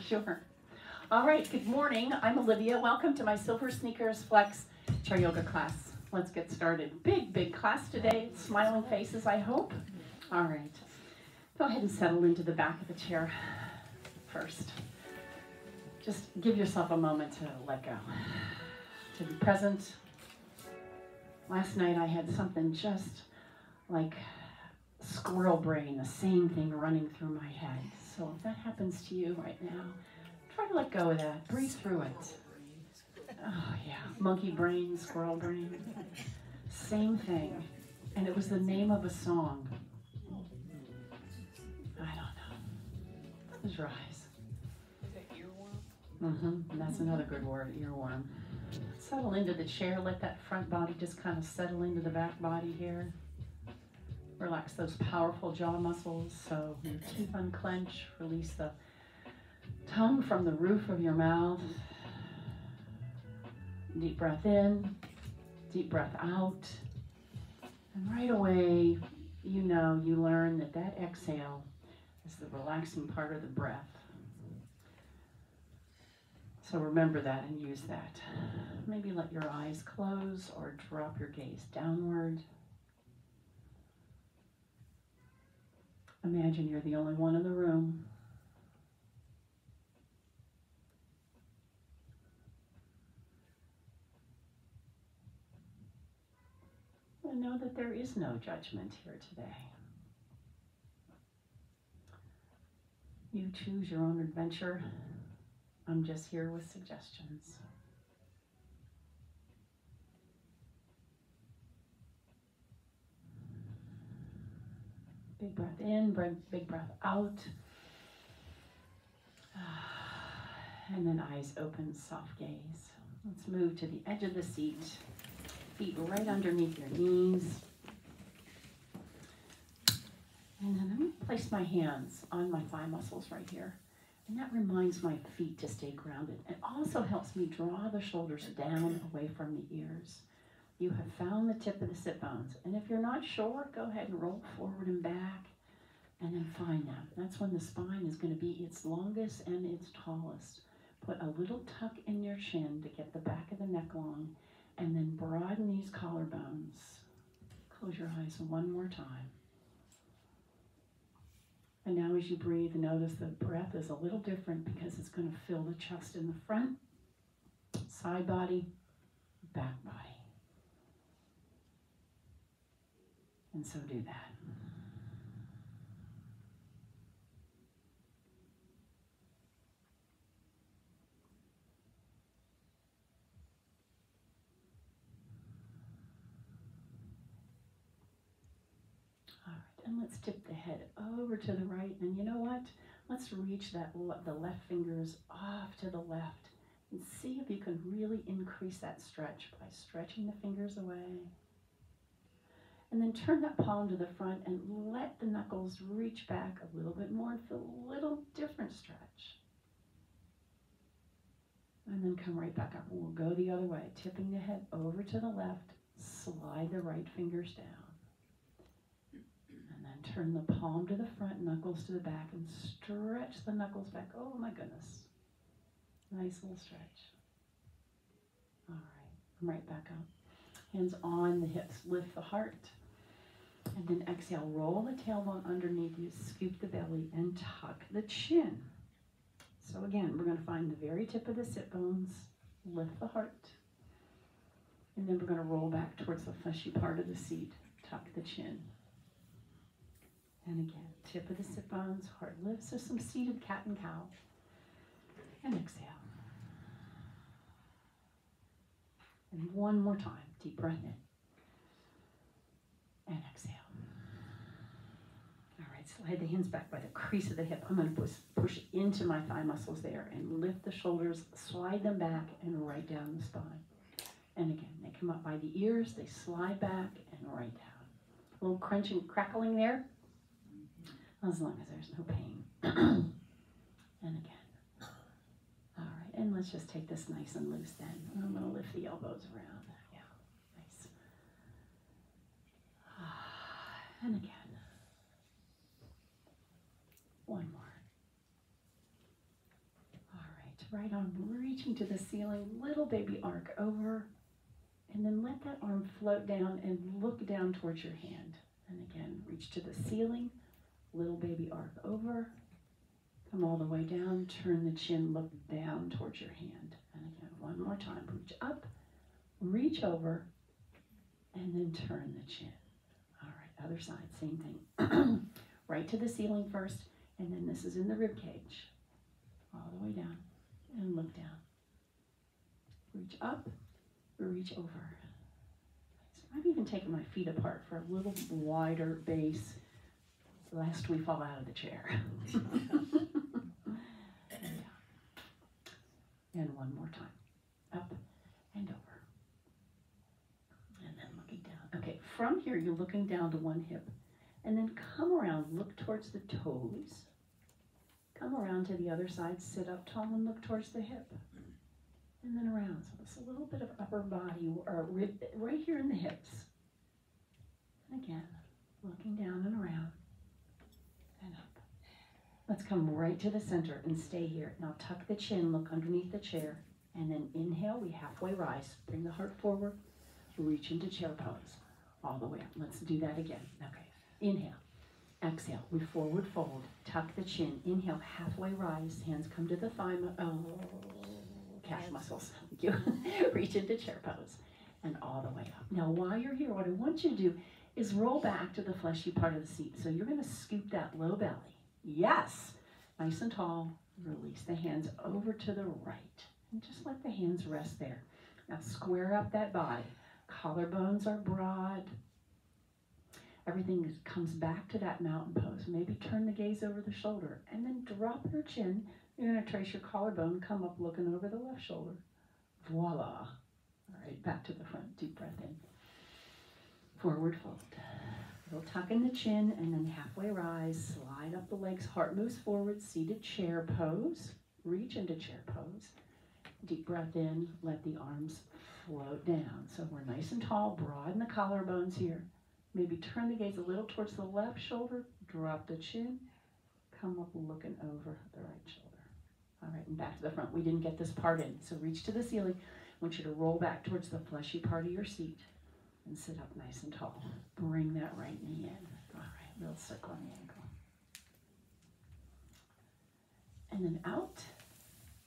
sure. All right, good morning. I'm Olivia. Welcome to my SilverSneakers Flex chair yoga class. Let's get started. Big class today. Smiling faces, I hope. All right. Go ahead and settle into the back of the chair first. Just give yourself a moment to let go, to be present. Last night I had something just like squirrel brain, the same thing running through my head. So if that happens to you right now, try to let go of that. Breathe through it. Oh yeah, monkey brain, squirrel brain. Same thing. And it was the name of a song. I don't know. Close your eyes. Is that earworm? And that's another good word, earworm. Settle into the chair. Let that front body just kind of settle into the back body here. Relax those powerful jaw muscles so your teeth unclench. Release the tongue from the roof of your mouth. Deep breath in, deep breath out. And right away, you know, you learn that that exhale is the relaxing part of the breath. So remember that and use that. Maybe let your eyes close or drop your gaze downward. Imagine you're the only one in the room. And know that there is no judgment here today. You choose your own adventure. I'm just here with suggestions. Big breath in, big breath out. And then eyes open, soft gaze. Let's move to the edge of the seat. Feet right underneath your knees. And then I'm going to place my hands on my thigh muscles right here. And that reminds my feet to stay grounded. It also helps me draw the shoulders down away from the ears. You have found the tip of the sit bones. And if you're not sure, go ahead and roll forward and back and then find them. That's when the spine is going to be its longest and its tallest. Put a little tuck in your chin to get the back of the neck long and then broaden these collarbones. Close your eyes one more time. And now as you breathe, notice the breath is a little different because it's going to fill the chest in the front, side body, back body. And so do that. All right, and let's tip the head over to the right. And you know what? Let's reach the left fingers off to the left and see if you can really increase that stretch by stretching the fingers away. And then turn that palm to the front and let the knuckles reach back a little bit more and feel a little different stretch. And then come right back up. And we'll go the other way, tipping the head over to the left, slide the right fingers down. And then turn the palm to the front, knuckles to the back, and stretch the knuckles back. Oh my goodness. Nice little stretch. All right, come right back up. Hands on the hips, lift the heart. And then exhale, roll the tailbone underneath you, scoop the belly, and tuck the chin. So again, we're going to find the very tip of the sit bones, lift the heart, and then we're going to roll back towards the fleshy part of the seat, tuck the chin. And again, tip of the sit bones, heart lifts, so some seated cat and cow. And exhale. And one more time, deep breath in. And exhale. All right, slide the hands back by the crease of the hip. I'm going to push into my thigh muscles there and lift the shoulders, slide them back and right down the spine. And again, they come up by the ears, they slide back and right down. A little crunching, crackling there, as long as there's no pain. And again. All right, and let's just take this nice and loose then. I'm going to lift the elbows around. And again. One more. right arm reaching to the ceiling, little baby arc over, and then let that arm float down and look down towards your hand. And again, reach to the ceiling, little baby arc over, come all the way down, turn the chin, look down towards your hand. And again, one more time, reach up, reach over, and then turn the chin. All right, other side, same thing. Right to the ceiling first, and then this is in the rib cage. All the way down, and look down. Reach up, reach over. So I've even taken my feet apart for a little wider base, lest we fall out of the chair. And one more time. Up and over. And then looking down. Okay, from here you're looking down to one hip. And then come around, look towards the toes. Come around to the other side, sit up tall and look towards the hip. And then around. So it's a little bit of upper body or rib right here in the hips. And again, looking down and around and up. Let's come right to the center and stay here. Now tuck the chin, look underneath the chair, and then inhale, we halfway rise. Bring the heart forward, reach into chair pose. All the way up. Let's do that again. Okay, inhale. Exhale, we forward fold, tuck the chin, inhale, halfway rise, hands come to the thigh, calf muscles, thank you. Reach into chair pose, and all the way up. Now while you're here, what I want you to do is roll back to the fleshy part of the seat. So you're gonna scoop that low belly. Yes, nice and tall, release the hands over to the right, and just let the hands rest there. Now square up that body, collarbones are broad, everything comes back to that mountain pose. Maybe turn the gaze over the shoulder and then drop your chin. You're going to trace your collarbone, come up looking over the left shoulder. Voila. All right, back to the front. Deep breath in. Forward fold. We'll tuck in the chin and then halfway rise. Slide up the legs. Heart moves forward. Seated chair pose. Reach into chair pose. Deep breath in. Let the arms float down. So we're nice and tall. Broaden the collarbones here. Maybe turn the gaze a little towards the left shoulder, drop the chin, come up looking over the right shoulder. All right, and back to the front. We didn't get this part in, so reach to the ceiling. I want you to roll back towards the fleshy part of your seat and sit up nice and tall. Bring that right knee in. All right, little circle on the ankle. And then out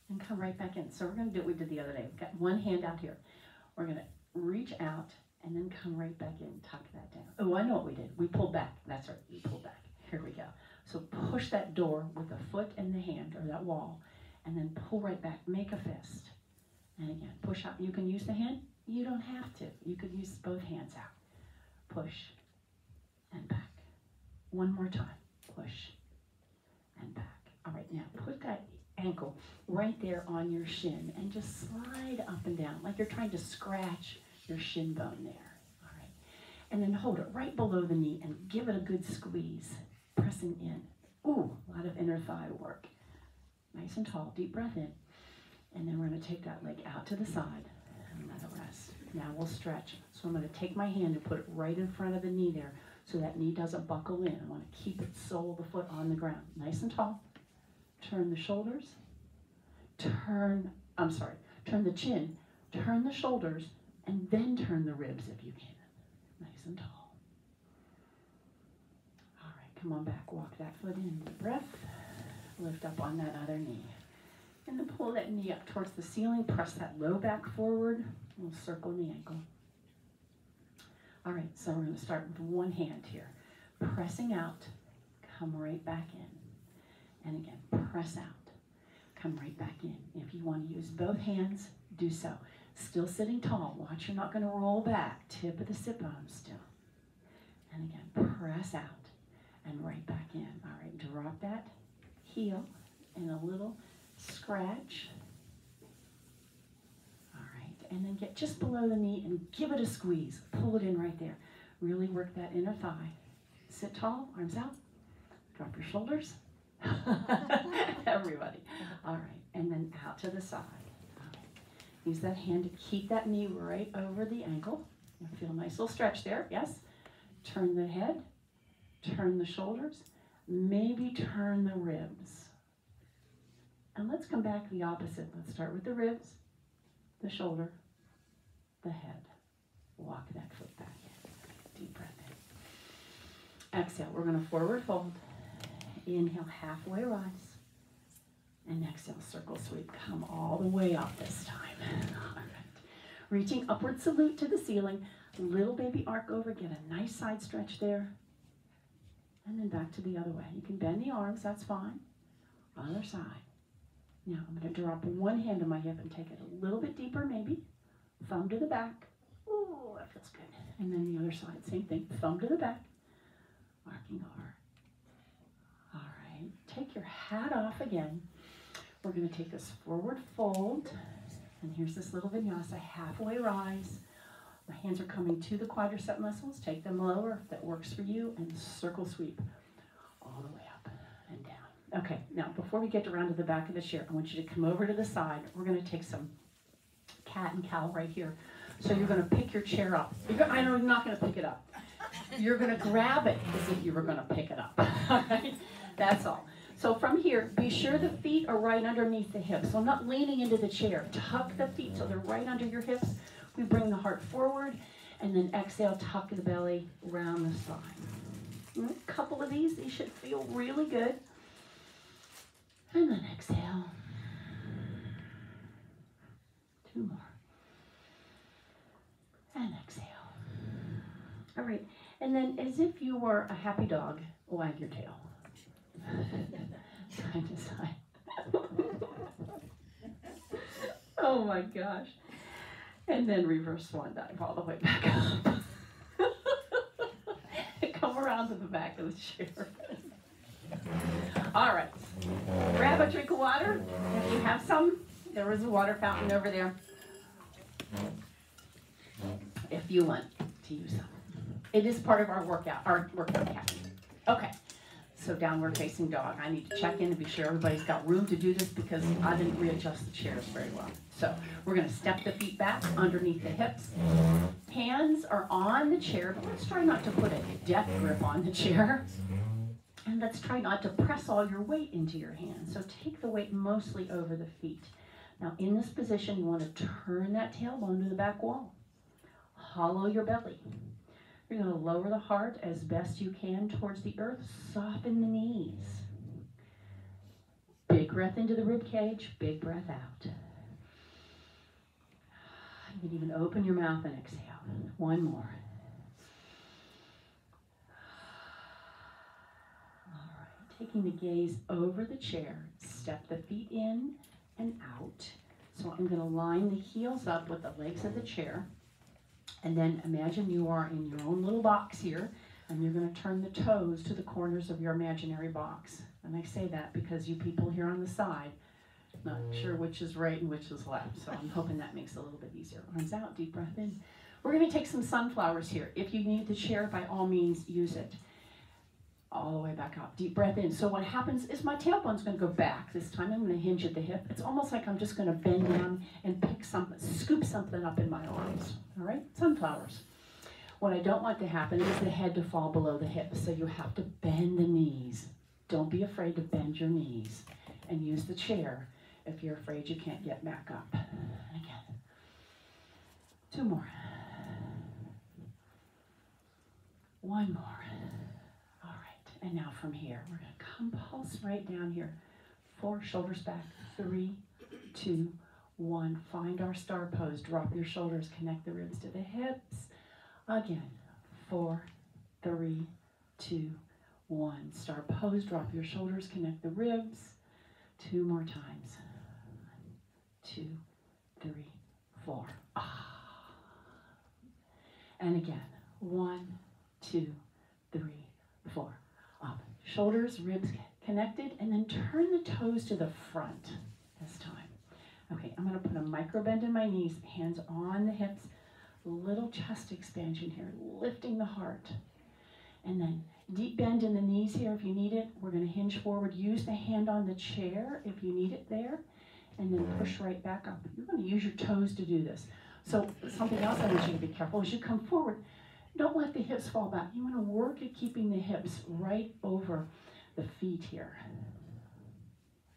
and come right back in. So we're going to do what we did the other day. We've got one hand out here. We're going to reach out and then come right back in, tuck that down. Oh, I know what we did. We pulled back. That's right, we pulled back. Here we go. So push that door with the foot and the hand, or that wall, and then pull right back. Make a fist. And again, push out. You can use the hand. You don't have to. You could use both hands out. Push and back. One more time. Push and back. All right, now put that ankle right there on your shin and just slide up and down like you're trying to scratch your shin bone there. All right. And then hold it right below the knee and give it a good squeeze, pressing in. Ooh, a lot of inner thigh work. Nice and tall, deep breath in. And then we're going to take that leg out to the side and let it rest. Now we'll stretch. So I'm going to take my hand and put it right in front of the knee there so that knee doesn't buckle in. I want to keep its sole of the foot on the ground. Nice and tall. Turn the shoulders. Turn the chin. Turn the shoulders. And then turn the ribs if you can. Nice and tall. All right, come on back. Walk that foot in. Deep breath. Lift up on that other knee. And then pull that knee up towards the ceiling. Press that low back forward. We'll circle the ankle. All right, so we're going to start with one hand here. Pressing out. Come right back in. And again, press out. Come right back in. If you want to use both hands, do so. Still sitting tall. Watch, you're not going to roll back. Tip of the sit bone still. And again, press out and right back in. All right, drop that heel and a little scratch. All right, and then get just below the knee and give it a squeeze. Pull it in right there. Really work that inner thigh. Sit tall, arms out. Drop your shoulders. Everybody. All right, and then out to the side. Use that hand to keep that knee right over the ankle. You feel a nice little stretch there, yes? Turn the head, turn the shoulders, maybe turn the ribs. A And let's come back the opposite. Let's start with the ribs, the shoulder, the head. Walk that foot back in. Deep breath in. Exhale. We're going to forward fold. Inhale, halfway rise. And exhale, circle sweep. Come all the way up this time. All right. Reaching upward salute to the ceiling. Little baby arc over. Get a nice side stretch there. And then back to the other way. You can bend the arms. That's fine. Other side. Now I'm going to drop one hand on my hip and take it a little bit deeper maybe. Thumb to the back. Ooh, that feels good. And then the other side, same thing. Thumb to the back. Arcing over. All right. Take your hat off again. We're going to take this forward fold. And here's this little vinyasa, halfway rise. My hands are coming to the quadricep muscles. Take them lower if that works for you. And circle sweep all the way up and down. Okay, now before we get around to the back of the chair, I want you to come over to the side. We're going to take some cat and cow right here. So you're going to pick your chair up. I know you're not going to pick it up. You're going to grab it as if you were going to pick it up. All right? That's all. So from here, be sure the feet are right underneath the hips. So I'm not leaning into the chair. Tuck the feet so they're right under your hips. We bring the heart forward, and then exhale, tuck the belly around the spine. A couple of these should feel really good. And then exhale. 2 more. And exhale. All right. And then as if you were a happy dog, wag your tail. Side to side. Oh my gosh. And then reverse swan dive all the way back up. Come around to the back of the chair. All right. Grab a drink of water. If you have some, there is a water fountain over there. If you want to use some. It is part of our workout package. Okay. So downward facing dog. I need to check in to be sure everybody's got room to do this because I didn't readjust the chairs very well. So we're going to step the feet back underneath the hips. Hands are on the chair, but let's try not to put a death grip on the chair. And let's try not to press all your weight into your hands. So take the weight mostly over the feet. Now in this position, you want to turn that tailbone to the back wall. Hollow your belly. You're going to lower the heart as best you can towards the earth. Soften the knees. Big breath into the rib cage. Big breath out. You can even open your mouth and exhale. One more. All right. Taking the gaze over the chair. Step the feet in and out. So I'm going to line the heels up with the legs of the chair. And then imagine you are in your own little box here, and you're going to turn the toes to the corners of your imaginary box. And I say that because you people here on the side, not sure which is right and which is left. So I'm hoping that makes it a little bit easier. Arms out, deep breath in. We're going to take some sunflowers here. If you need the chair, by all means, use it. All the way back up. Deep breath in. So what happens is my tailbone's going to go back. This time I'm going to hinge at the hip. It's almost like I'm just going to bend down and pick something, scoop something up in my arms. All right? Sunflowers. What I don't want to happen is the head to fall below the hips. So you have to bend the knees. Don't be afraid to bend your knees. And use the chair if you're afraid you can't get back up. Again. 2 more. 1 more. And now from here, we're going to come pulse right down here. 4, shoulders back. 3, 2, 1. Find our star pose. Drop your shoulders. Connect the ribs to the hips. Again. 4, 3, 2, 1. Star pose. Drop your shoulders. Connect the ribs. 2 more times. 1, 2, 3, 4. And again. 1, 2, 3, 4. Up. Shoulders, ribs connected, and then turn the toes to the front this time. Okay, I'm going to put a micro bend in my knees, hands on the hips, little chest expansion here, lifting the heart. And then deep bend in the knees here if you need it. We're going to hinge forward. Use the hand on the chair if you need it there, and then push right back up. You're going to use your toes to do this. So something else I want you to be careful as you come forward. Don't let the hips fall back. You want to work at keeping the hips right over the feet here.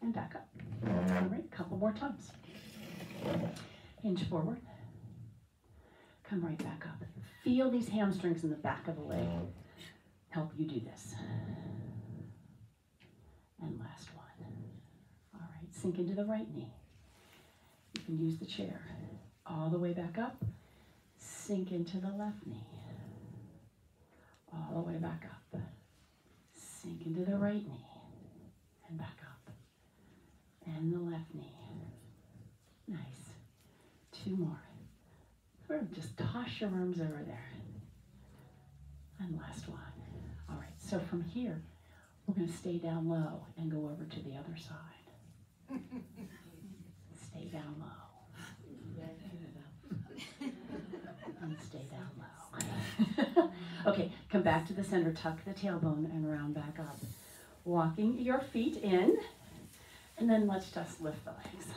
and back up. All right, a couple more times. Hinge forward. Come right back up. Feel these hamstrings in the back of the leg. Help you do this. And last one. All right, sink into the right knee. You can use the chair. All the way back up. Sink into the left knee. All the way back up. Sink into the right knee. And back up. And the left knee. Nice. Two more. Or just toss your arms over there. And last one. All right, so from here, we're going to stay down low and go over to the other side. Stay down low. And stay down low. Okay, come back to the center, tuck the tailbone and round back up. Walking your feet in, and then let's just lift the legs.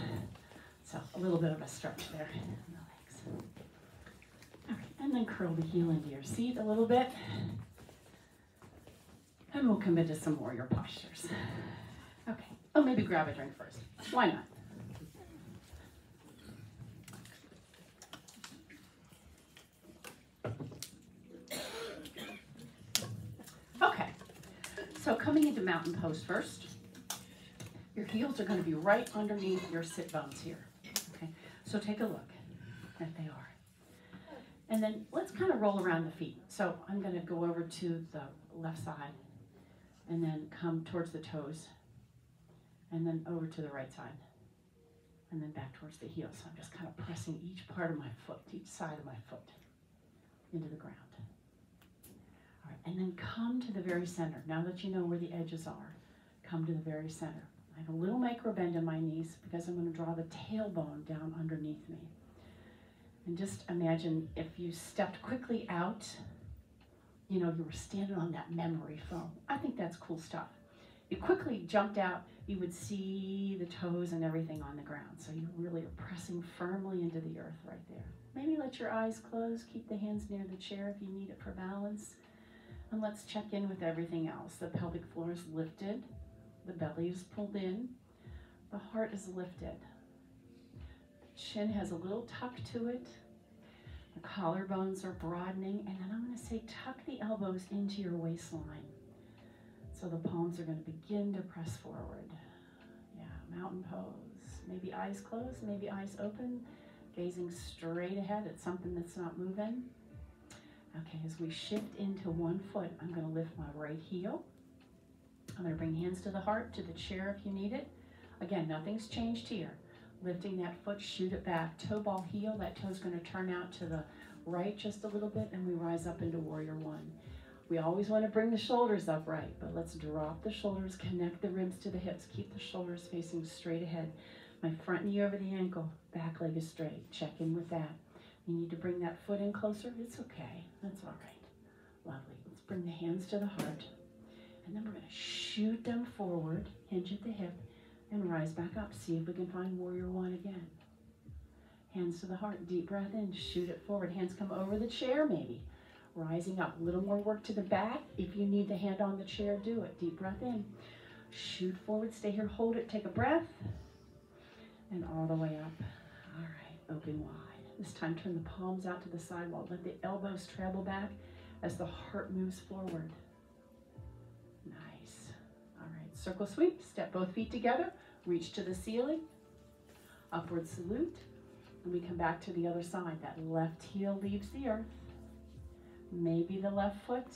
So a little bit of a stretch there in the legs. All right, and then curl the heel into your seat a little bit. And we'll commit to some warrior postures. Okay, oh, maybe grab a drink first. Why not? Okay, so coming into mountain pose first. Your heels are going to be right underneath your sit bones here. Okay, so take a look. There they are. And then let's kind of roll around the feet. So I'm going to go over to the left side and then come towards the toes and then over to the right side and then back towards the heels. So I'm just kind of pressing each part of my foot, each side of my foot into the ground. All right, and then come to the very center. Now that you know where the edges are, come to the very center. I have a little micro bend in my knees because I'm going to draw the tailbone down underneath me. And just imagine if you stepped quickly out, you know, you were standing on that memory foam. I think that's cool stuff. You quickly jumped out, you would see the toes and everything on the ground. So you really are pressing firmly into the earth right there. Maybe let your eyes close, keep the hands near the chair if you need it for balance. And let's check in with everything else. The pelvic floor is lifted, the belly is pulled in, the heart is lifted. Chin has a little tuck to it. The collarbones are broadening. And then I'm going to say tuck the elbows into your waistline. So the palms are going to begin to press forward. Yeah, mountain pose. Maybe eyes closed, maybe eyes open. Gazing straight ahead at something that's not moving. Okay, as we shift into one foot, I'm going to lift my right heel. I'm going to bring hands to the heart, to the chair if you need it. Again, nothing's changed here. Lifting that foot, shoot it back. Toe ball heel, that toe's going to turn out to the right just a little bit, and we rise up into warrior one. We always want to bring the shoulders upright, but let's drop the shoulders, connect the ribs to the hips, keep the shoulders facing straight ahead. My front knee over the ankle, back leg is straight. Check in with that. You need to bring that foot in closer. It's okay. That's all right. Lovely. Let's bring the hands to the heart, and then we're going to shoot them forward, hinge at the hip, and rise back up. See if we can find warrior one again. Hands to the heart, deep breath in, shoot it forward. Hands come over the chair maybe. Rising up, a little more work to the back. If you need the hand on the chair, do it. Deep breath in. Shoot forward, stay here, hold it, take a breath. And all the way up. All right, open wide. This time turn the palms out to the sidewall. Let the elbows travel back as the heart moves forward. Nice. All right, circle sweep, step both feet together, reach to the ceiling, upward salute, and we come back to the other side. That left heel leaves the earth, maybe the left foot,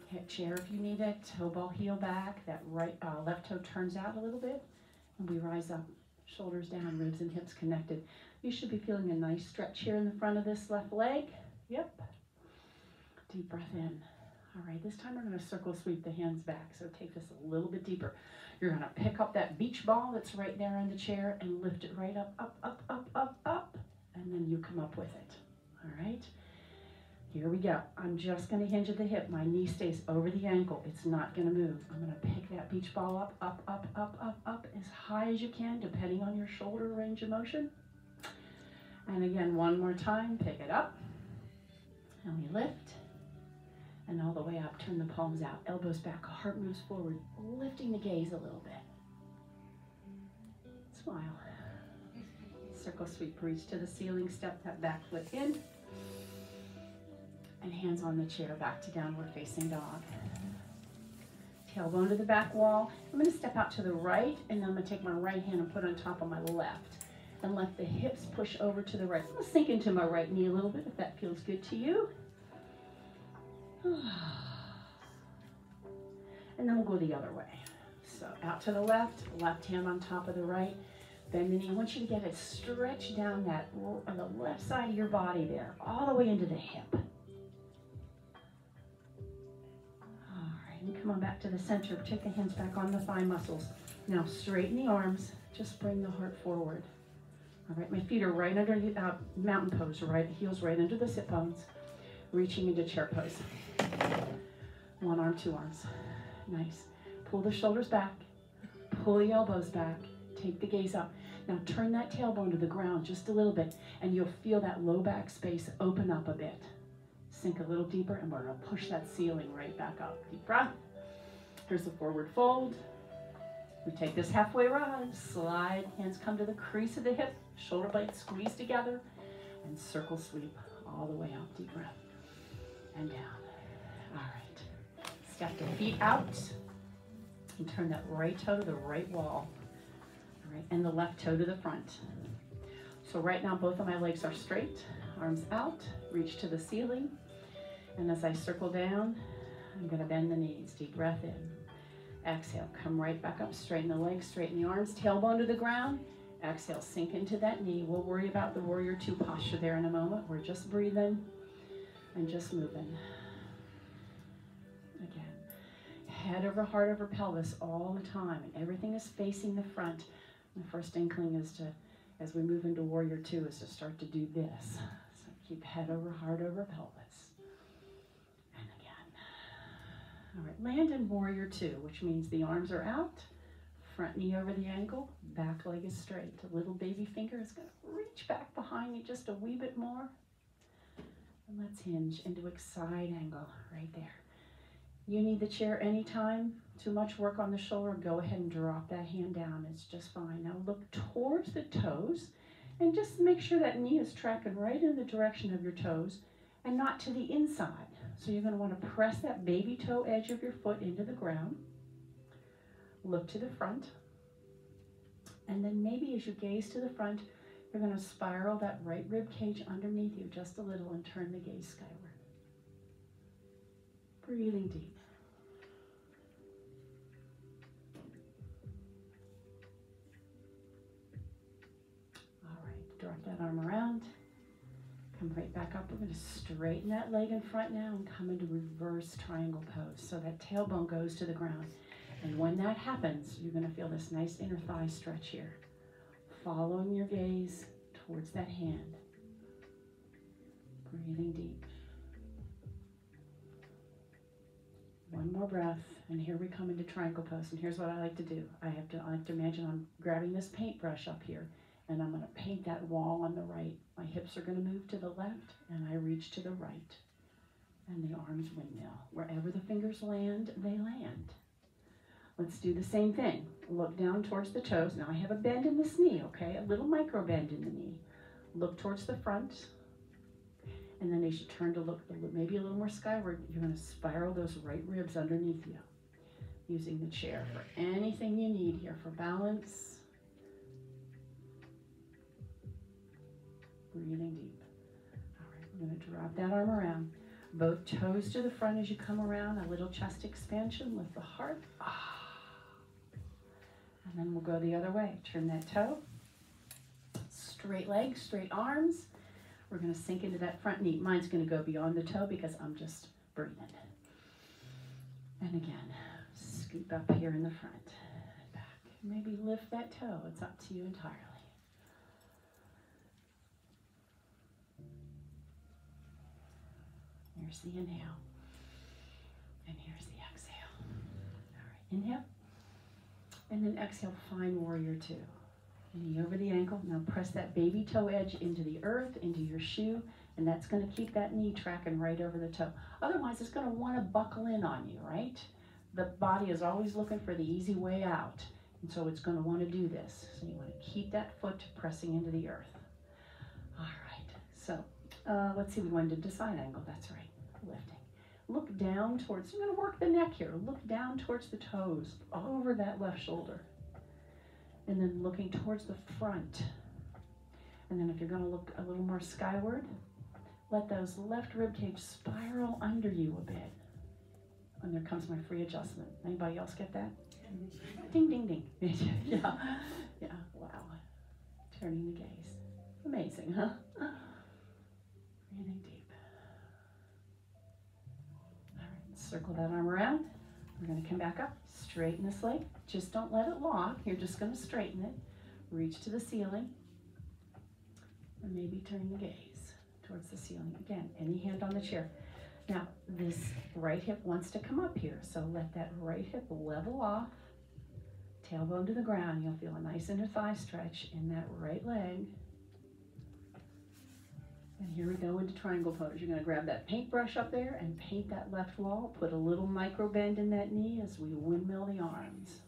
hip chair if you need it, toe ball heel back, that left toe turns out a little bit, and we rise up, shoulders down, ribs and hips connected. You should be feeling a nice stretch here in the front of this left leg. Yep. Deep breath in. All right, this time we're going to circle sweep the hands back. So take this a little bit deeper. You're going to pick up that beach ball that's right there on the chair and lift it right up, up, up, up, up, up. And then you come up with it. All right. Here we go. I'm just going to hinge at the hip. My knee stays over the ankle. It's not going to move. I'm going to pick that beach ball up, up, up, up, up, up, as high as you can, depending on your shoulder range of motion. And again, one more time, pick it up. And we lift. And all the way up, turn the palms out, elbows back, heart moves forward, lifting the gaze a little bit. smile. Circle sweep, reach to the ceiling, step that back foot in. And hands on the chair, back to downward facing dog. Tailbone to the back wall. I'm going to step out to the right, and then I'm going to take my right hand and put it on top of my left. And let the hips push over to the right. I'm going to sink into my right knee a little bit if that feels good to you. And then we'll go the other way. So out to the left hand on top of the right. Bend the knee. I want you to get it stretched down that on the left side of your body there, all the way into the hip. All right, and come on back to the center. Take the hands back on the thigh muscles. Now straighten the arms. Just bring the heart forward. All right, my feet are right under the mountain pose, right? Heels right under the sit bones. Reaching into chair pose. One arm, two arms. Nice. Pull the shoulders back. Pull the elbows back. Take the gaze up. Now turn that tailbone to the ground just a little bit, and you'll feel that low back space open up a bit. Sink a little deeper, and we're going to push that ceiling right back up. Deep breath. Here's the forward fold. We take this halfway rise. Slide. Hands come to the crease of the hip. Shoulder blades squeeze together. And circle sweep all the way out. Deep breath. And down. All right. Step the feet out. And turn that right toe to the right wall. All right. And the left toe to the front. So right now, both of my legs are straight. Arms out. Reach to the ceiling. And as I circle down, I'm going to bend the knees. Deep breath in. Exhale, come right back up, straighten the legs, straighten the arms, tailbone to the ground. Exhale, sink into that knee. We'll worry about the warrior two posture there in a moment. We're just breathing and just moving. Again, head over heart over pelvis all the time, and everything is facing the front. And the first inkling is to, as we move into warrior two, is to start to do this. So keep head over heart over pelvis. All right, land in warrior two, which means the arms are out, front knee over the ankle, back leg is straight. A little baby finger is going to reach back behind you just a wee bit more. And let's hinge into a side angle right there. You need the chair anytime. Too much work on the shoulder, go ahead and drop that hand down. It's just fine. Now look towards the toes and just make sure that knee is tracking right in the direction of your toes and not to the inside. So you're going to want to press that baby toe edge of your foot into the ground. Look to the front. And then maybe as you gaze to the front, you're going to spiral that right rib cage underneath you just a little and turn the gaze skyward. Breathing deep. All right, drop that arm around. Come right back up. We're going to straighten that leg in front now and come into reverse triangle pose. So that tailbone goes to the ground. And when that happens, you're going to feel this nice inner thigh stretch here. Following your gaze towards that hand. Breathing deep. One more breath. And here we come into triangle pose. And here's what I like to do. I like to imagine I'm grabbing this paintbrush up here. And I'm going to paint that wall on the right. My hips are going to move to the left, and I reach to the right. And the arms windmill. Wherever the fingers land, they land. Let's do the same thing. Look down towards the toes. Now I have a bend in this knee, okay? A little micro bend in the knee. Look towards the front. And then as you turn to look maybe a little more skyward, you're going to spiral those right ribs underneath you. Using the chair for anything you need here for balance. Breathing deep. All right, we're going to drop that arm around. Both toes to the front as you come around. A little chest expansion. Lift the heart. And then we'll go the other way. Turn that toe. Straight legs, straight arms. We're going to sink into that front knee. Mine's going to go beyond the toe because I'm just breathing. And again, scoop up here in the front and back. Maybe lift that toe. It's up to you entirely. Here's the inhale, and here's the exhale. All right, inhale, and then exhale, find warrior two. Knee over the ankle. Now press that baby toe edge into the earth, into your shoe, and that's going to keep that knee tracking right over the toe. Otherwise, it's going to want to buckle in on you, right? The body is always looking for the easy way out. And so it's going to want to do this. So you want to keep that foot pressing into the earth. All right. So let's see, we wanted to side angle. That's right. Lifting. Look down towards, you're going to work the neck here. Look down towards the toes, over that left shoulder. And then looking towards the front. And then if you're going to look a little more skyward, let those left rib cage spiral under you a bit. And there comes my free adjustment. Anybody else get that? Ding, ding, ding. Yeah, yeah, wow. Turning the gaze. Amazing, huh? Breathing deep. All right, circle that arm around. We're going to come back up, straighten this leg. Just don't let it lock. You're just going to straighten it. Reach to the ceiling. And maybe turn the gaze towards the ceiling. Again, any hand on the chair. Now, this right hip wants to come up here, so let that right hip level off. Tailbone to the ground. You'll feel a nice inner thigh stretch in that right leg. And here we go into triangle pose. You're going to grab that paintbrush up there and paint that left wall. Put a little micro bend in that knee as we windmill the arms.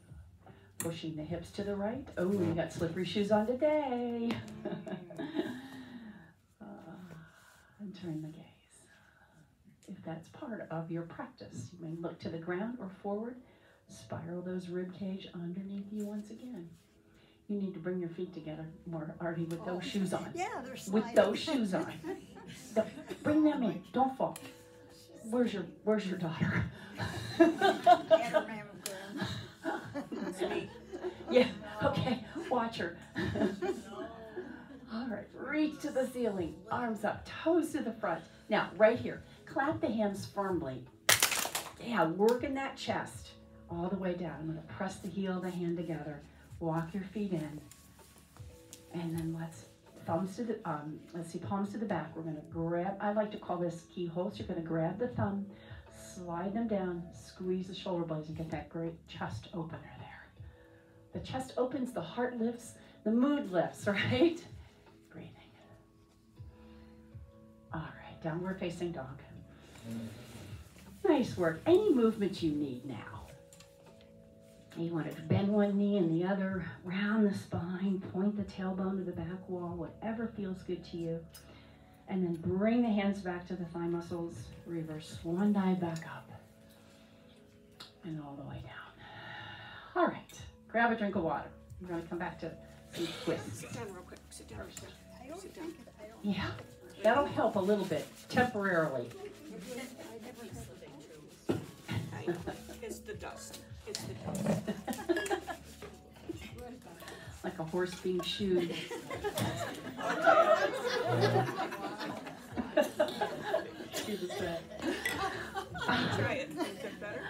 Pushing the hips to the right. Oh, you got slippery shoes on today. And turn the gaze. If that's part of your practice, you may look to the ground or forward. Spiral those rib cage underneath you once again. You need to bring your feet together more, Artie, with those shoes on. Yeah, they're sliding. With those shoes on. Bring them in. Don't fall. Where's your daughter? And her mammogram. It's me. Yeah, okay, watch her. All right, reach to the ceiling, arms up, toes to the front. Now, right here, clap the hands firmly. Yeah, working that chest all the way down. I'm gonna press the heel of the hand together, walk your feet in, and then let's palms to the back. We're gonna grab, I like to call this keyholes. You're gonna grab the thumb, slide them down, squeeze the shoulder blades, and get that great chest opener there. The chest opens, the heart lifts, the mood lifts, right? Breathing. All right, downward facing dog. Nice work. Any movement you need now. You want to bend one knee and the other, round the spine, point the tailbone to the back wall, whatever feels good to you. And then bring the hands back to the thigh muscles, reverse swan dive back up. And all the way down. All right, grab a drink of water. We're going to come back to some twists. Sit down real quick. Sit down. Sit down. Yeah, that'll help a little bit, temporarily. It's the dust. It's the dust. Like a horse being shoed. Try it. Is it better?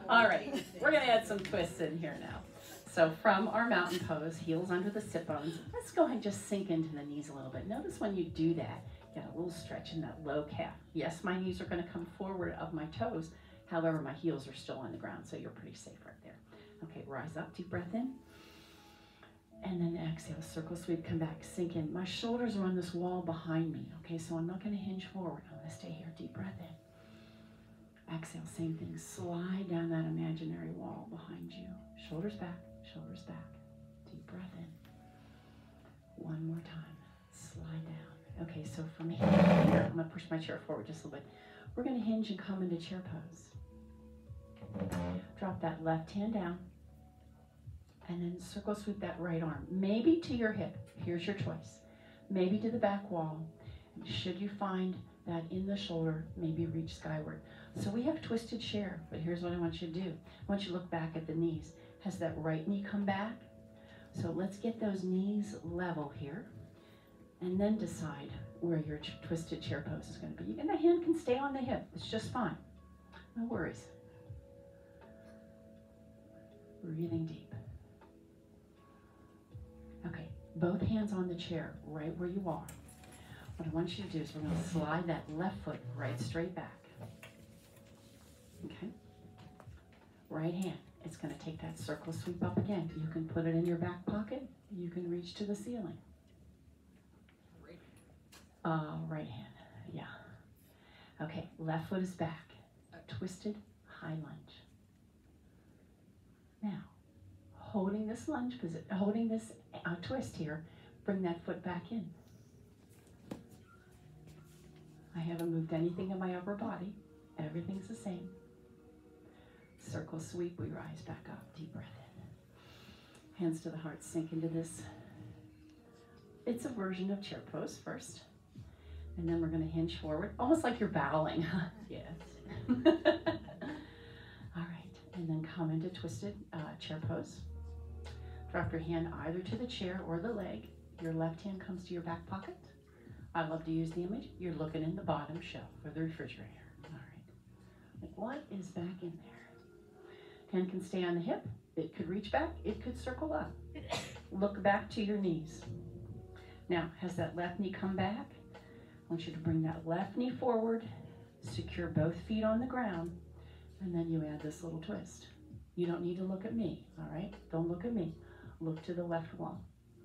All right, we're gonna add some twists in here now. So from our mountain pose, heels under the sit bones, let's go ahead and just sink into the knees a little bit. Notice when you do that, get a little stretch in that low calf. Yes, my knees are gonna come forward of my toes. However, my heels are still on the ground, so you're pretty safe right there. Okay, rise up, deep breath in. And then exhale, circle sweep, come back, sink in. My shoulders are on this wall behind me, okay? So I'm not gonna hinge forward. I'm gonna stay here, deep breath in. Exhale, same thing. Slide down that imaginary wall behind you. Shoulders back, deep breath in. One more time, slide down. Okay, so from here, I'm gonna push my chair forward just a little bit. We're gonna hinge and come into chair pose. Drop that left hand down. And then circle sweep that right arm, maybe to your hip. Here's your choice. Maybe to the back wall. Should you find that in the shoulder, maybe reach skyward. So we have twisted chair, but here's what I want you to do. I want you to look back at the knees. Has that right knee come back? So let's get those knees level here, and then decide where your twisted chair pose is going to be. And the hand can stay on the hip. It's just fine. No worries. Breathing deep. Okay, both hands on the chair, right where you are. What I want you to do is we're going to slide that left foot right straight back. Okay? Right hand. It's going to take that circle sweep up again. You can put it in your back pocket. You can reach to the ceiling. Right hand. Yeah. Okay, left foot is back. Twisted high lunge. Now, holding this lunge position, holding this twist here, bring that foot back in. I haven't moved anything in my upper body. Everything's the same. Circle sweep, we rise back up. Deep breath in. Hands to the heart, sink into this. It's a version of chair pose first. And then we're going to hinge forward, almost like you're bowing. Yes. All right, and then come into twisted chair pose. Drop your hand either to the chair or the leg. Your left hand comes to your back pocket. I love to use the image. You're looking in the bottom shelf or the refrigerator. All right. Like, what is back in there? Hand can stay on the hip. It could reach back. It could circle up. Look back to your knees. Now, has that left knee come back? I want you to bring that left knee forward, secure both feet on the ground, and then you add this little twist. You don't need to look at me, all right? Don't look at me. Look to the left wall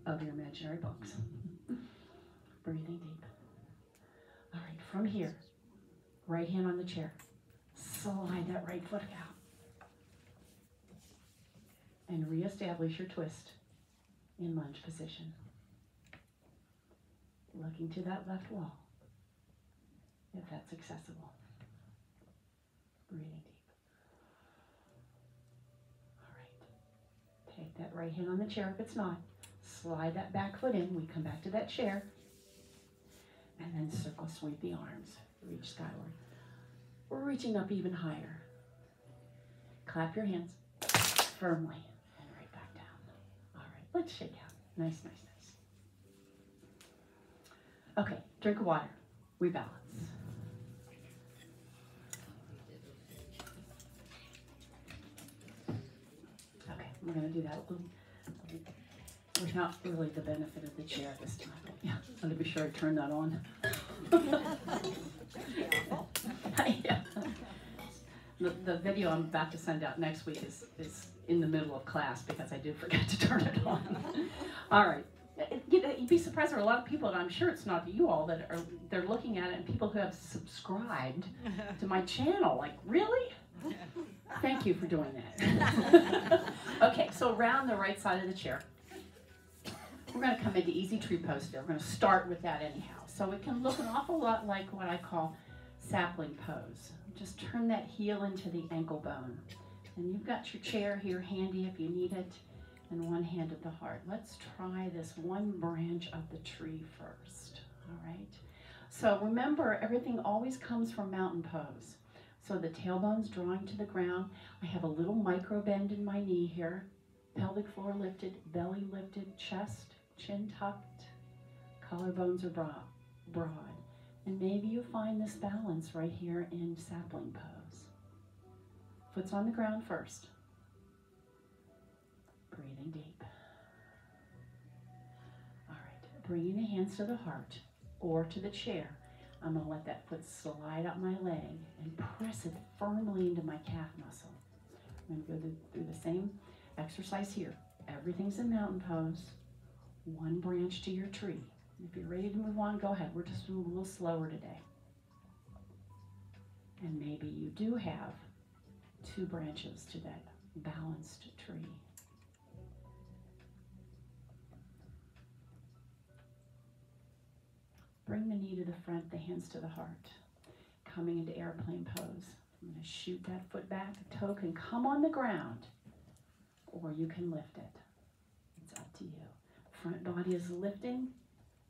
of your imaginary box. Breathing deep. All right, from here, right hand on the chair. Slide that right foot out. And reestablish your twist in lunge position. Looking to that left wall, if that's accessible. Breathing deep. All right. Take that right hand on the chair if it's not. Slide that back foot in. We come back to that chair. And then circle sweep the arms. Reach skyward. We're reaching up even higher. Clap your hands firmly and right back down. All right, let's shake out. Nice, nice, nice. Okay, drink of water. Rebalance. Okay, we're going to do that a little without really the benefit of the chair this time. Yeah, I'll be sure I turn that on. Yeah. The video I'm about to send out next week is in the middle of class because I did forget to turn it on. All right. You'd be surprised, there are a lot of people, and I'm sure it's not you all, they're looking at it, and people who have subscribed to my channel, like, really? Thank you for doing that. Okay, so around the right side of the chair, we're going to come into easy tree pose here. We're going to start with that anyhow. So it can look an awful lot like what I call sapling pose. Just turn that heel into the ankle bone. And you've got your chair here handy if you need it, and one hand at the heart. Let's try this one branch of the tree first, all right? So remember, everything always comes from mountain pose. So the tailbone's drawing to the ground. I have a little micro bend in my knee here. Pelvic floor lifted, belly lifted, chest, chin tucked, collarbones are broad. And maybe you find this balance right here in sapling pose. Foot's on the ground first. Breathing deep. All right, bringing the hands to the heart or to the chair. I'm going to let that foot slide up my leg and press it firmly into my calf muscle. I'm going to go through the same exercise here. Everything's in mountain pose. One branch to your tree. If you're ready to move on, go ahead. We're just a little slower today. And maybe you do have two branches to that balanced tree. Bring the knee to the front, the hands to the heart. Coming into airplane pose. I'm going to shoot that foot back. The toe can come on the ground, or you can lift it. It's up to you. Front body is lifting,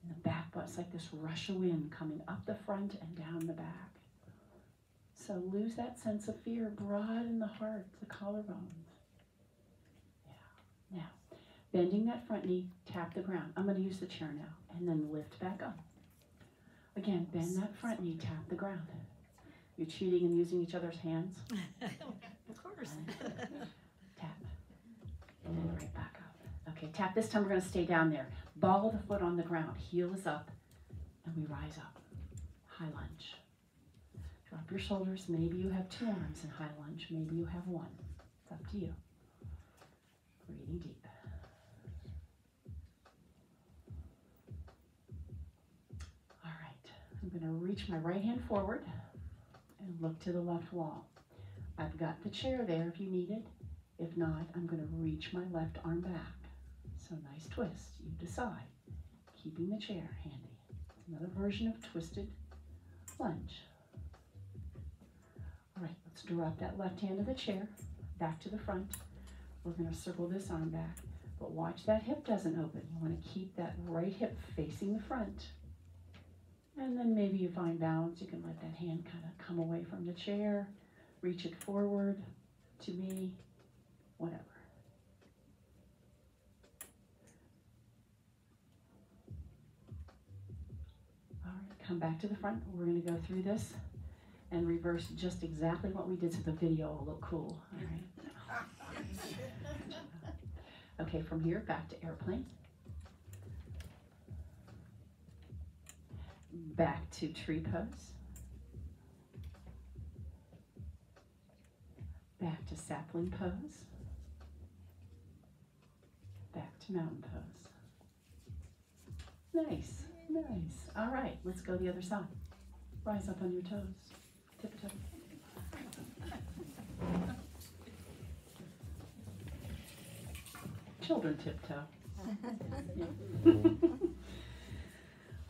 and the back body's like this rush of wind coming up the front and down the back. So lose that sense of fear. Broaden the heart, the collarbones. Yeah. Now, bending that front knee, tap the ground. I'm going to use the chair now, and then lift back up. Again, bend that front knee, tap the ground. You're cheating and using each other's hands? Of course. Tap. And then right back up. Okay, tap this time. We're going to stay down there. Ball of the foot on the ground. Heel is up. And we rise up. High lunge. Drop your shoulders. Maybe you have two arms in high lunge. Maybe you have one. It's up to you. Breathing deep. All right. I'm going to reach my right hand forward and look to the left wall. I've got the chair there if you need it. If not, I'm going to reach my left arm back. So nice twist, you decide. Keeping the chair handy. It's another version of twisted lunge. All right, let's drop that left hand to the chair, back to the front. We're going to circle this arm back, but watch that hip doesn't open. You want to keep that right hip facing the front. And then maybe you find balance. You can let that hand kind of come away from the chair, reach it forward to me, whatever. All right, come back to the front. We're going to go through this and reverse just exactly what we did so the video will look cool. All right. Okay, from here, back to airplane. Back to tree pose. Back to sapling pose. Back to mountain pose. Nice, nice. All right, let's go the other side. Rise up on your toes. Tiptoe. Children tiptoe.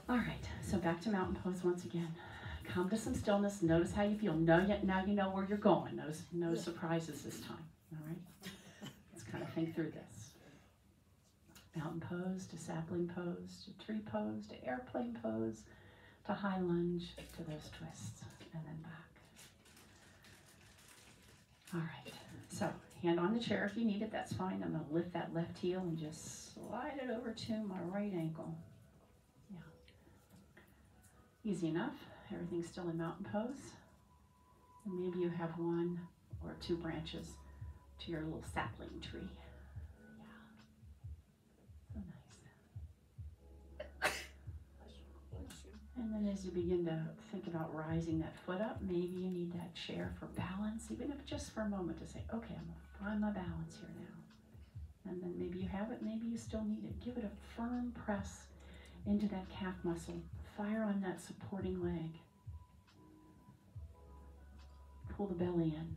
All right, so back to mountain pose once again. Come to some stillness. Notice how you feel. Now you know where you're going. No surprises this time. All right? Let's kind of think through this. Mountain pose to sapling pose to tree pose to airplane pose to high lunge to those twists and then back. All right, so hand on the chair if you need it, that's fine. I'm going to lift that left heel and just slide it over to my right ankle. Yeah. Easy enough. Everything's still in mountain pose. And maybe you have one or two branches to your little sapling tree. Yeah. So nice. And then as you begin to think about rising that foot up, maybe you need that chair for balance, even if just for a moment to say, okay, I'm going to find my balance here now. And then maybe you have it, maybe you still need it. Give it a firm press into that calf muscle. Fire on that supporting leg. Pull the belly in.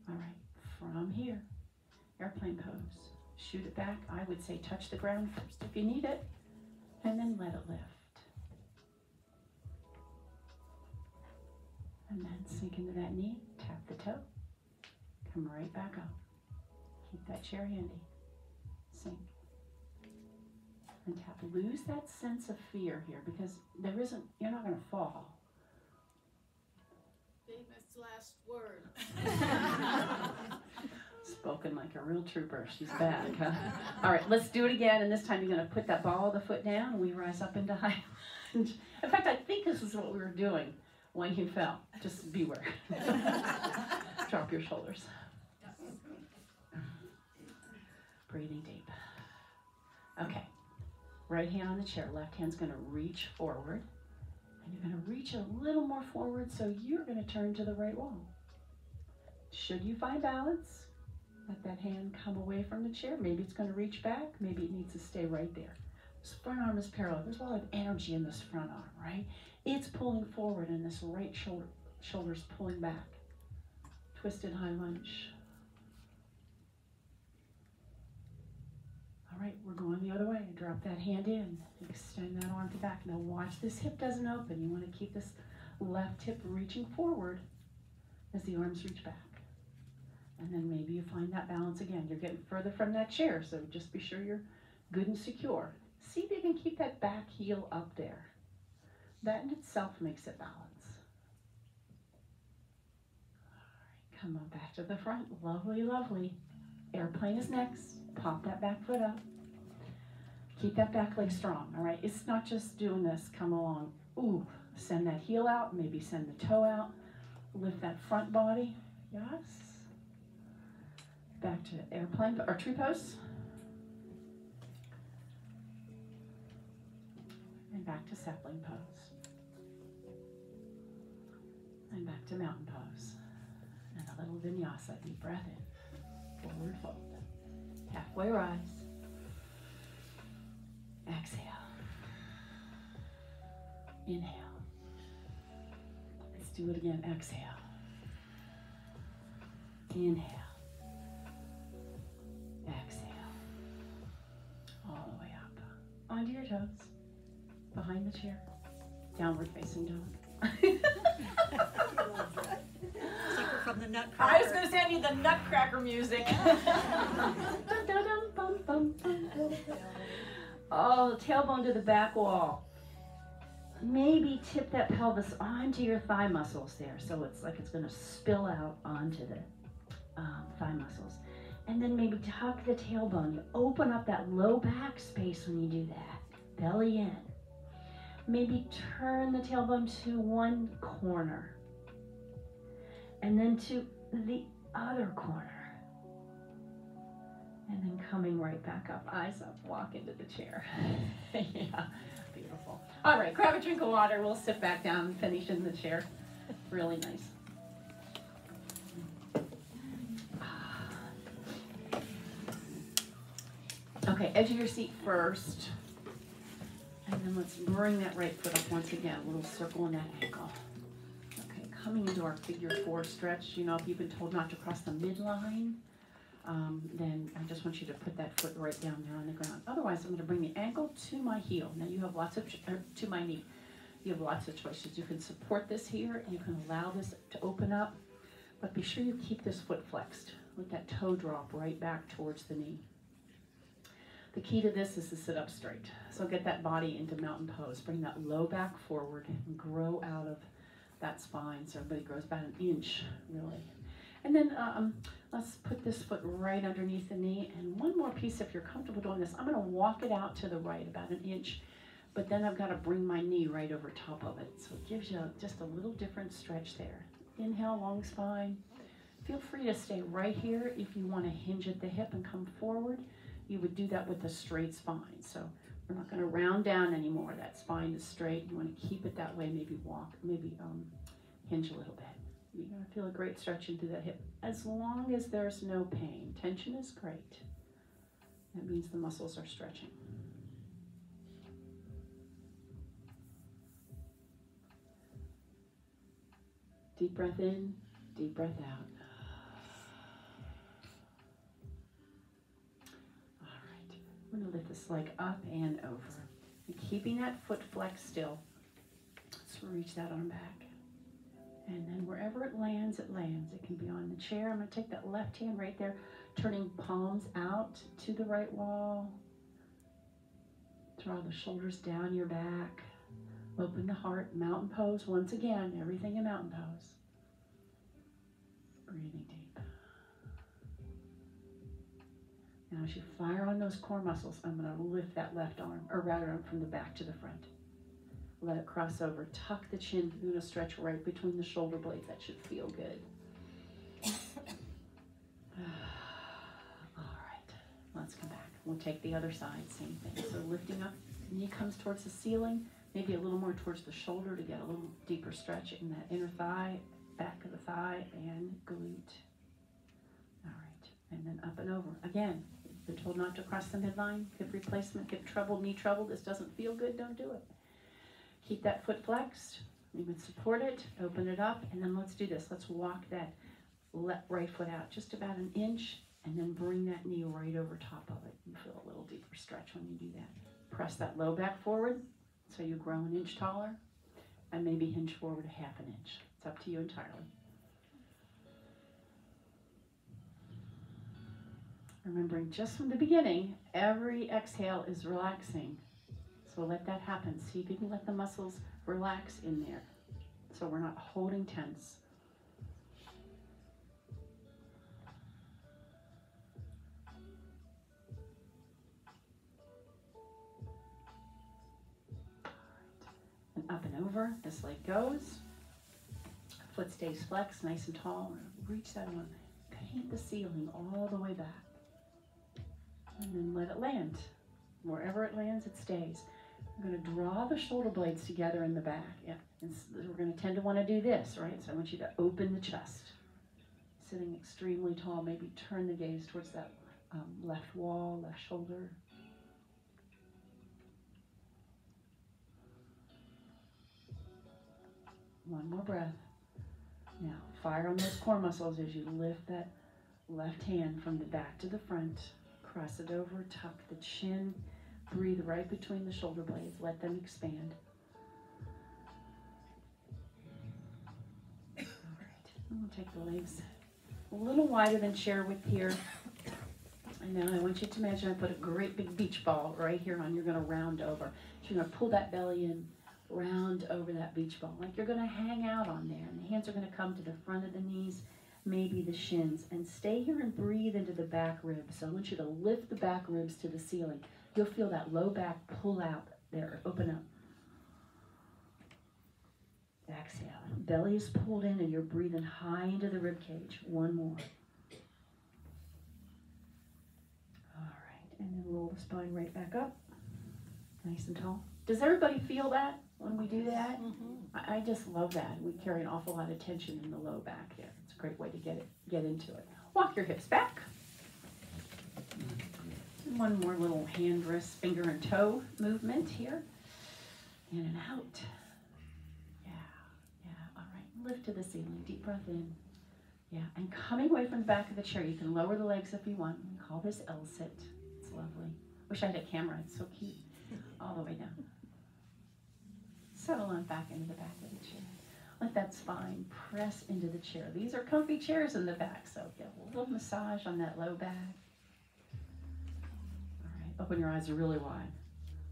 All right, from here, airplane pose. Shoot it back. I would say touch the ground first if you need it, and then let it lift. And then sink into that knee, tap the toe, come right back up. Keep that chair handy. Sink. And tap. Lose that sense of fear here because you're not going to fall. Famous last word. Spoken like a real trooper. She's back, huh? All right, let's do it again. And this time you're going to put that ball of the foot down and we rise up into high lunge. In fact, I think this is what we were doing when you fell. Just beware. Drop your shoulders. Breathing deep. Okay. Right hand on the chair, left hand's going to reach forward, and you're going to reach a little more forward, so you're going to turn to the right wall. Should you find balance, let that hand come away from the chair. Maybe it's going to reach back, maybe it needs to stay right there. This front arm is parallel. There's a lot of energy in this front arm, right? It's pulling forward, and this right shoulder's pulling back. Twisted high lunge. All right, we're going the other way. Drop that hand in. Extend that arm to back. Now watch this hip doesn't open. You want to keep this left hip reaching forward as the arms reach back. And then maybe you find that balance again. You're getting further from that chair, so just be sure you're good and secure. See if you can keep that back heel up there. That in itself makes it balance. All right, come on back to the front. Lovely, lovely. Airplane is next. Pop that back foot up. Keep that back leg strong, all right? It's not just doing this, come along. Ooh, send that heel out, maybe send the toe out. Lift that front body, yes. Back to airplane, or tree pose. And back to sapling pose. And back to mountain pose. And a little vinyasa, deep breath in, forward fold. Halfway rise. Exhale. Inhale. Let's do it again. Exhale. Inhale. toes. Behind the chair. Downward facing dog. It's like we're from the Nutcracker. I was going to send you the Nutcracker music. Oh, the tailbone to the back wall. Maybe tip that pelvis onto your thigh muscles there, so it's like it's going to spill out onto the thigh muscles. And then maybe tuck the tailbone. You open up that low back space when you do that. Belly in. Maybe turn the tailbone to one corner and then to the other corner. And then coming right back up, eyes up, walk into the chair. Yeah, beautiful. All right, grab a drink of water. We'll sit back down and finish in the chair. Really nice. Okay, edge of your seat first. And then let's bring that right foot up once again, a little circle in that ankle. Okay, coming into our figure 4 stretch. You know, if you've been told not to cross the midline, then I just want you to put that foot right down there on the ground. Otherwise, I'm going to bring the ankle to my heel. Now you have lots of, to my knee. You have lots of choices. You can support this here, and you can allow this to open up, but be sure you keep this foot flexed. Let that toe drop right back towards the knee. The key to this is to sit up straight. So get that body into mountain pose. Bring that low back forward and grow out of that spine. So everybody grows about an inch, really. And then let's put this foot right underneath the knee. And one more piece, if you're comfortable doing this, I'm going to walk it out to the right about an inch. But then I've got to bring my knee right over top of it. So it gives you just a little different stretch there. Inhale, long spine. Feel free to stay right here if you want to hinge at the hip and come forward. You would do that with a straight spine. So we're not going to round down anymore. That spine is straight. You want to keep it that way. Maybe walk, maybe hinge a little bit. You're going to feel a great stretching through that hip. As long as there's no pain. Tension is great. That means the muscles are stretching. Deep breath in, deep breath out. I'm going to lift this leg up and over. And keeping that foot flexed still. Let's reach that arm back. And then wherever it lands, it lands. It can be on the chair. I'm going to take that left hand right there, turning palms out to the right wall. Draw the shoulders down your back. Open the heart. Mountain pose. Once again, everything in mountain pose. Breathing deep. Now as you fire on those core muscles, I'm going to lift that left arm, or rather from the back to the front. Let it cross over. Tuck the chin. You're going to stretch right between the shoulder blades. That should feel good. All right. Let's come back. We'll take the other side. Same thing. So lifting up. Knee comes towards the ceiling. Maybe a little more towards the shoulder to get a little deeper stretch in that inner thigh, back of the thigh, and glute. All right. And then up and over. Again. Been told not to cross the midline, hip replacement, hip treble, knee treble. This doesn't feel good, don't do it. Keep that foot flexed. You can support it, open it up, and then let's do this. Let's walk that right foot out just about an inch, and then bring that knee right over top of it. You feel a little deeper stretch when you do that. Press that low back forward so you grow an inch taller, and maybe hinge forward a half an inch. It's up to you entirely. Remembering just from the beginning, every exhale is relaxing. So let that happen. See if you can let the muscles relax in there. So we're not holding tense. And up and over, this leg goes. Foot stays flexed, nice and tall. Reach that one. Paint the ceiling all the way back. And then let it land. Wherever it lands, it stays. I'm going to draw the shoulder blades together in the back. Yeah, and we're going to tend to want to do this, right? So I want you to open the chest. Sitting extremely tall, maybe turn the gaze towards that left wall, left shoulder. One more breath. Now, fire on those core muscles as you lift that left hand from the back to the front. Cross it over, tuck the chin, Breathe right between the shoulder blades. Let them expand. All right. And we'll take the legs a little wider than chair width here. And now I want you to imagine I put a great big beach ball right here on. You're going to round over. So you're going to pull that belly in, round over that beach ball. Like you're going to hang out on there. And the hands are going to come to the front of the knees, maybe the shins. And stay here and breathe into the back ribs. So I want you to lift the back ribs to the ceiling. You'll feel that low back pull out there, open up. Exhale. Belly is pulled in and you're breathing high into the rib cage. One more. All right. And then roll the spine right back up. Nice and tall. Does everybody feel that when we do that? Mm-hmm. I just love that. We carry an awful lot of tension in the low back there. It's a great way to get into it. Walk your hips back. And one more little hand, wrist, finger, and toe movement here. In and out. Yeah. All right. Lift to the ceiling. Deep breath in. Yeah. And coming away from the back of the chair, you can lower the legs if you want. We call this L-sit. It's lovely. Wish I had a camera. It's so cute. All the way down. Settle on back into the back of the chair. Let that spine press into the chair. These are comfy chairs in the back, so get a little massage on that low back. All right, open your eyes really wide.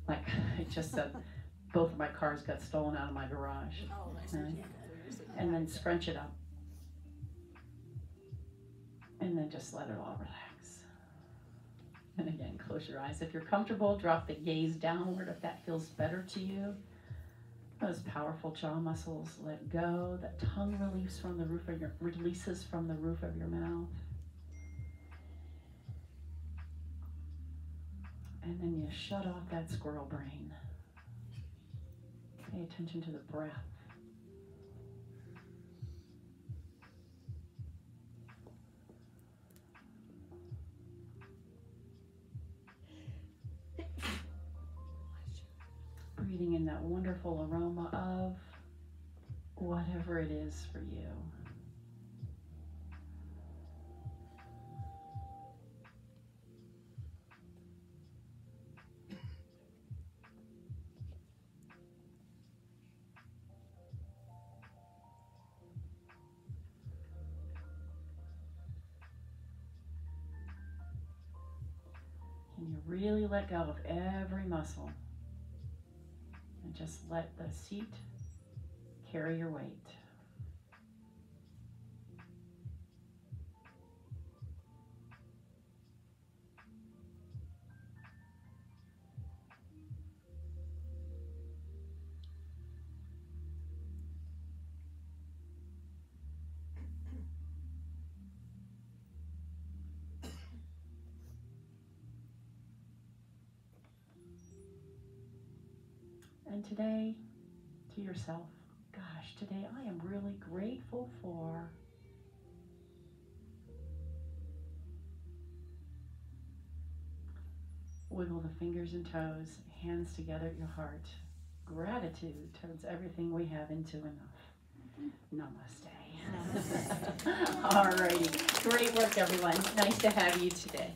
Like I just said, both of my cars got stolen out of my garage. Oh, nice. And then scrunch it up. And then just let it all relax. And again, close your eyes. If you're comfortable, drop the gaze downward if that feels better to you. Those powerful jaw muscles let go. The tongue releases from the roof of your mouth. And then you shut off that squirrel brain. Pay attention to the breath. Breathing in that wonderful aroma of whatever it is for you. Can you really let go of every muscle? And just let the seat carry your weight. And today, to yourself, gosh, today I am really grateful for wiggle the fingers and toes, hands together at your heart. Gratitude turns everything we have into enough. Namaste. All righty. Great work, everyone. Nice to have you today.